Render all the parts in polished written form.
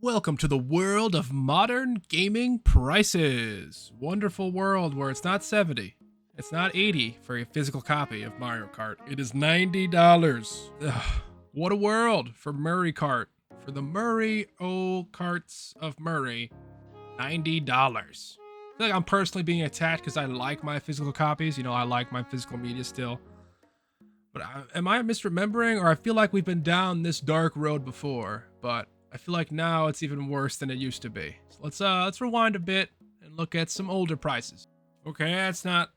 Welcome to the world of modern gaming prices. Wonderful world where it's not 70, it's not 80 for a physical copy of Mario Kart. It is $90. Ugh, what a world for Murray Kart. For the Murray Karts of Murray, $90. I feel like I'm personally being attacked because I like my physical copies. You know, I like my physical media still. But am I misremembering, or I feel like we've been down this dark road before, but I feel like now it's even worse than it used to be. So let's rewind a bit and look at some older prices. Okay, that's not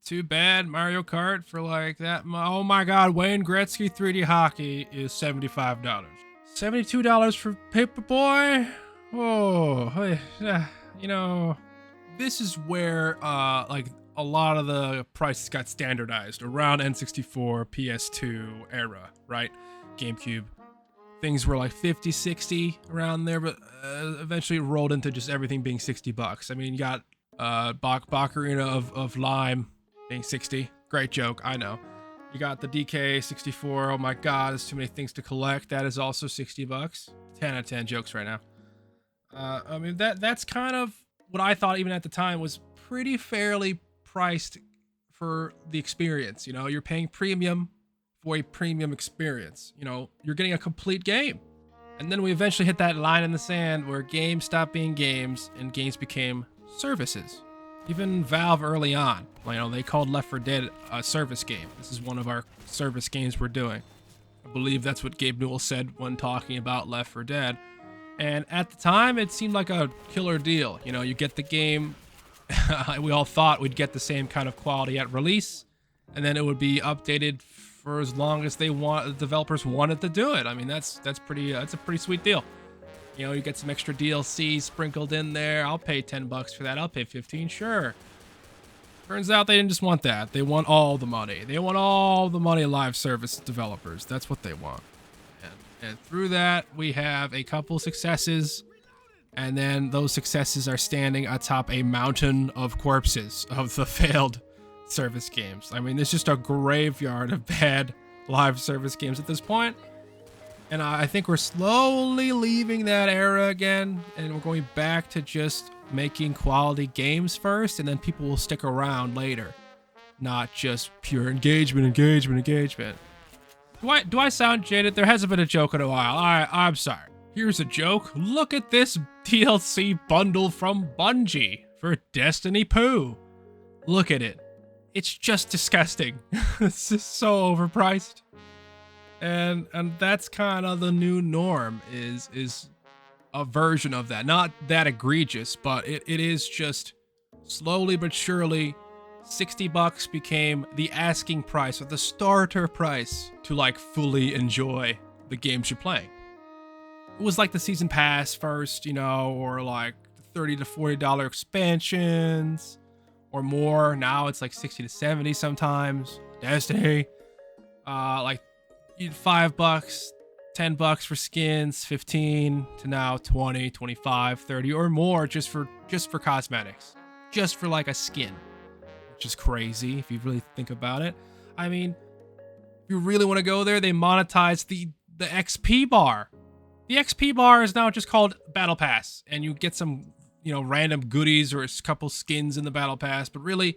too bad. Mario Kart for like that. Oh my God, Wayne Gretzky 3D hockey is $75. $72 for Paperboy. Oh, you know, this is where like a lot of the prices got standardized around N64, PS2 era, right? GameCube. Things were like 50, 60 around there, but eventually it rolled into just everything being $60. I mean, you got Baccarina of Lime being 60. Great joke, I know. You got the DK 64. Oh my God, there's too many things to collect. That is also $60. 10 out of 10 jokes right now. I mean, that's kind of what I thought even at the time was pretty fairly priced for the experience. You know, you're paying premium for a premium experience. You know, you're getting a complete game. And then we eventually hit that line in the sand where games stopped being games and games became services. Even Valve early on, you know, they called Left 4 Dead a service game. This is one of our service games we're doing. I believe that's what Gabe Newell said when talking about Left 4 Dead. And at the time, it seemed like a killer deal. You know, you get the game. We all thought we'd get the same kind of quality at release, and then it would be updated for as long as the developers wanted to do it. I mean, that's a pretty sweet deal. You know, you get some extra DLC sprinkled in there. I'll pay $10 for that. I'll pay 15, sure. Turns out they didn't just want that. They want all the money. They want all the money, live service developers. That's what they want. And through that, we have a couple successes, and then those successes are standing atop a mountain of corpses of the failed service games. I mean, it's just a graveyard of bad live service games at this point. And I think we're slowly leaving that era again, and we're going back to just making quality games first, and then people will stick around later. Not just pure engagement. Do I sound jaded? There hasn't been a joke in a while. I'm sorry. Here's a joke. Look at this DLC bundle from Bungie for Destiny Poo. Look at it. It's just disgusting. It's just so overpriced. And that's kind of the new norm, is a version of that. Not that egregious, but it is just slowly but surely $60 became the asking price or the starter price to like fully enjoy the games you're playing. It was like the season pass first, you know, or like $30 to $40 expansions or more. Now it's like 60 to 70 sometimes. Destiny, like $5, $10 for skins, 15 to now 20, 25, 30 or more just for cosmetics, just for like a skin. Which is crazy if you really think about it. I mean, if you really want to go there, they monetize the XP bar. The XP bar is now just called Battle Pass, and you get some, you know, random goodies or a couple skins in the Battle Pass, but really,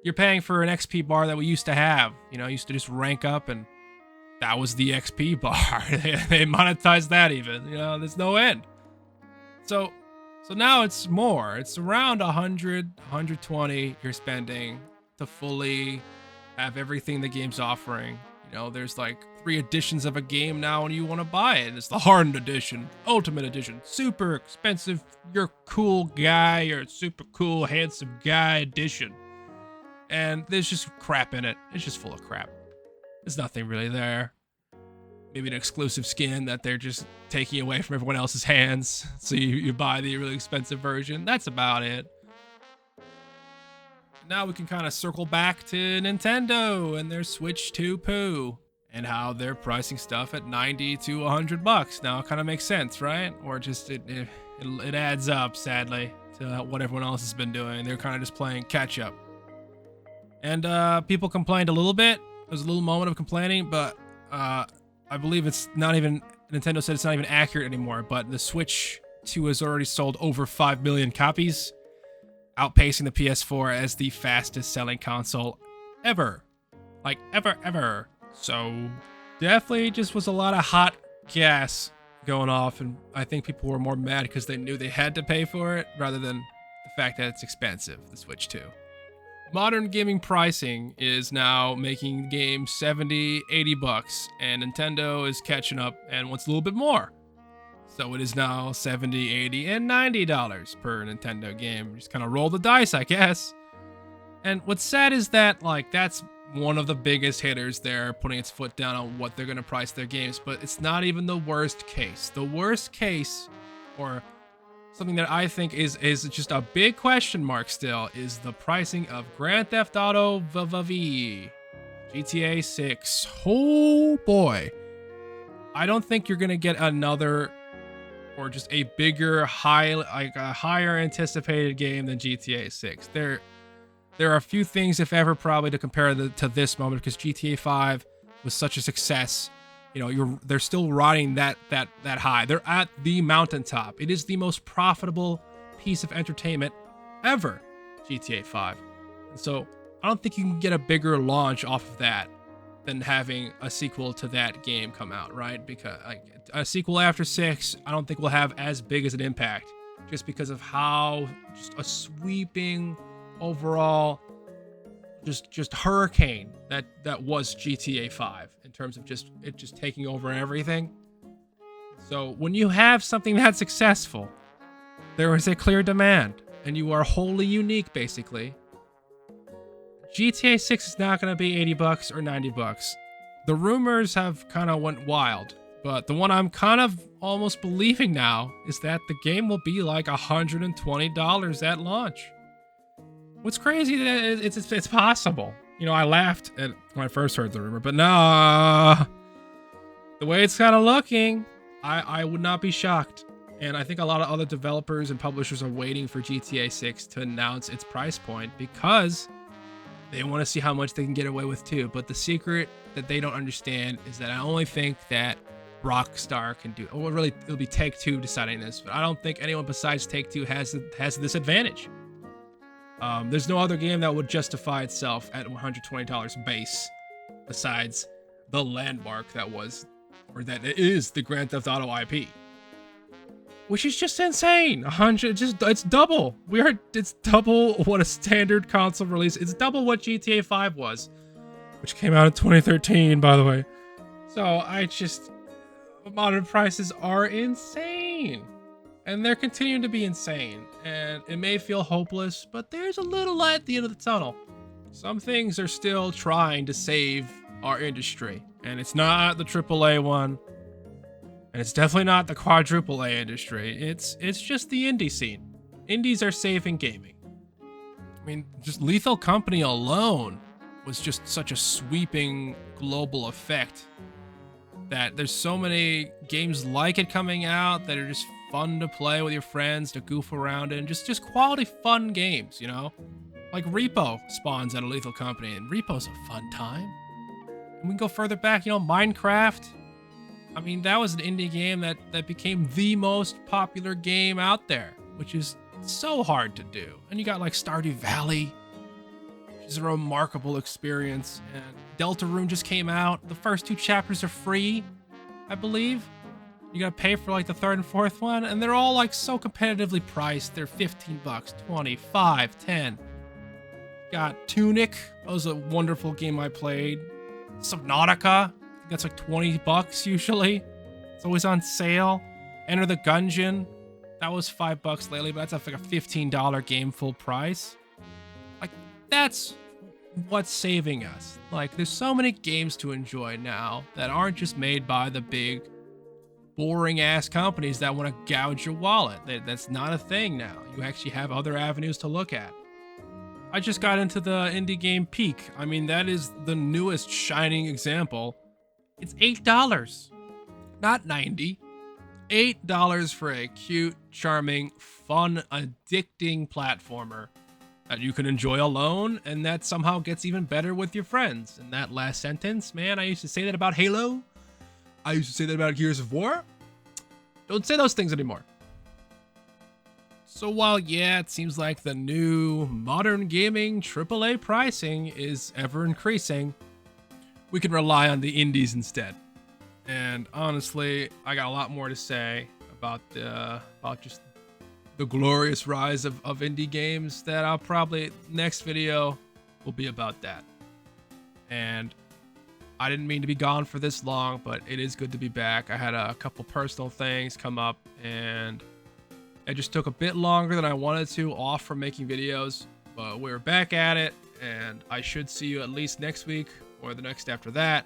you're paying for an XP bar that we used to have. You know, used to just rank up, and that was the XP bar. They monetized that even. You know, there's no end. So now it's more. It's around 100, 120 you're spending to fully have everything the game's offering. You know, there's like 3 editions of a game now and you want to buy it. It's the Hardened Edition, Ultimate Edition, super expensive, you're a cool guy, you're a super cool, handsome guy edition. And there's just crap in it. It's just full of crap. There's nothing really there. Maybe an exclusive skin that they're just taking away from everyone else's hands. So you buy the really expensive version. That's about it. Now we can kind of circle back to Nintendo and their Switch 2 Poo and how they're pricing stuff at $90 to $100. Now it kind of makes sense, right? Or just it adds up, sadly, to what everyone else has been doing. They're kind of just playing catch up. And people complained a little bit. There was a little moment of complaining, but I believe it's not even, Nintendo said it's not even accurate anymore, but the Switch 2 has already sold over 5 million copies, outpacing the PS4 as the fastest selling console ever. Like, ever. So, definitely just was a lot of hot gas going off, and I think people were more mad because they knew they had to pay for it rather than the fact that it's expensive, the Switch 2. Modern gaming pricing is now making games 70, 80 bucks, and Nintendo is catching up and wants a little bit more. So it is now 70, 80, and $90 per Nintendo game. Just kind of roll the dice, I guess. And what's sad is that, like, that's one of the biggest hitters there, putting its foot down on what they're going to price their games, but it's not even the worst case. The worst case, or something that I think is just a big question mark still, is the pricing of Grand Theft Auto V, GTA 6. Oh boy. I don't think you're going to get another, or just a bigger, higher anticipated game than GTA 6. There are a few things, if ever, probably to compare to this moment, because GTA 5 was such a success. You know, they're still riding that high. They're at the mountaintop. It is the most profitable piece of entertainment ever, GTA 5. And so I don't think you can get a bigger launch off of that than having a sequel to that game come out, right? Because like, a sequel after 6, I don't think will have as big as an impact, just because of how just a sweeping overall just hurricane that was GTA 5 in terms of just taking over everything. So when you have something that successful, there is a clear demand, and you are wholly unique, basically. GTA 6 is not going to be 80 bucks or 90 bucks. The rumors have kind of went wild, but the one I'm kind of almost believing now is that the game will be like $120 at launch. What's crazy is it's possible. You know, I laughed when I first heard the rumor, but nah, the way it's kind of looking, I would not be shocked. And I think a lot of other developers and publishers are waiting for GTA 6 to announce its price point because they want to see how much they can get away with too. But the secret that they don't understand is that I only think that Rockstar can do it. Well, really, it'll be Take-Two deciding this, but I don't think anyone besides Take-Two has this advantage. There's no other game that would justify itself at $120 base besides the landmark that is the Grand Theft Auto IP, which is just insane. It's double. It's double what a standard console release. It's double what GTA 5 was, which came out in 2013, by the way. So modern prices are insane. And they're continuing to be insane, and it may feel hopeless, but there's a little light at the end of the tunnel. Some things are still trying to save our industry, and it's not the AAA one, and it's definitely not the quadruple A industry. It's just the indie scene. Indies are saving gaming. I mean, just Lethal Company alone was just such a sweeping global effect that there's so many games like it coming out that are just fun to play with your friends, to goof around in, just quality fun games, you know? Like Repo spawns out of Lethal Company, and Repo's a fun time. And we can go further back, you know, Minecraft. I mean, that was an indie game that became the most popular game out there, which is so hard to do. And you got like Stardew Valley, which is a remarkable experience. And Deltarune just came out. The first 2 chapters are free, I believe. You gotta pay for like the 3rd and 4th one, and they're all like so competitively priced. They're 15 bucks, 25, 10. Got Tunic. That was a wonderful game I played. Subnautica. I think that's like 20 bucks usually. It's always on sale. Enter the Gungeon. That was 5 bucks lately, but that's like a $15 game full price. Like, that's what's saving us. Like, there's so many games to enjoy now that aren't just made by the big boring ass companies that want to gouge your wallet. That's not a thing now. You actually have other avenues to look at. I just got into the indie game Peak. I mean, that is the newest shining example. It's $8, not $90. $8 for a cute, charming, fun, addicting platformer that you can enjoy alone, and that somehow gets even better with your friends. And that last sentence, man, I used to say that about Halo. I used to say that about Gears of War. Don't say those things anymore. So while, yeah, it seems like the new modern gaming AAA pricing is ever increasing, we can rely on the indies instead. And honestly, I got a lot more to say about just the glorious rise of indie games that I'll probably next video will be about that. And I didn't mean to be gone for this long, but it is good to be back. I had a couple personal things come up and it just took a bit longer than I wanted to off from making videos, but we're back at it and I should see you at least next week or the next after that.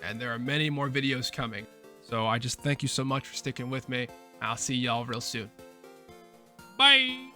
And there are many more videos coming. So I just thank you so much for sticking with me. I'll see y'all real soon. Bye.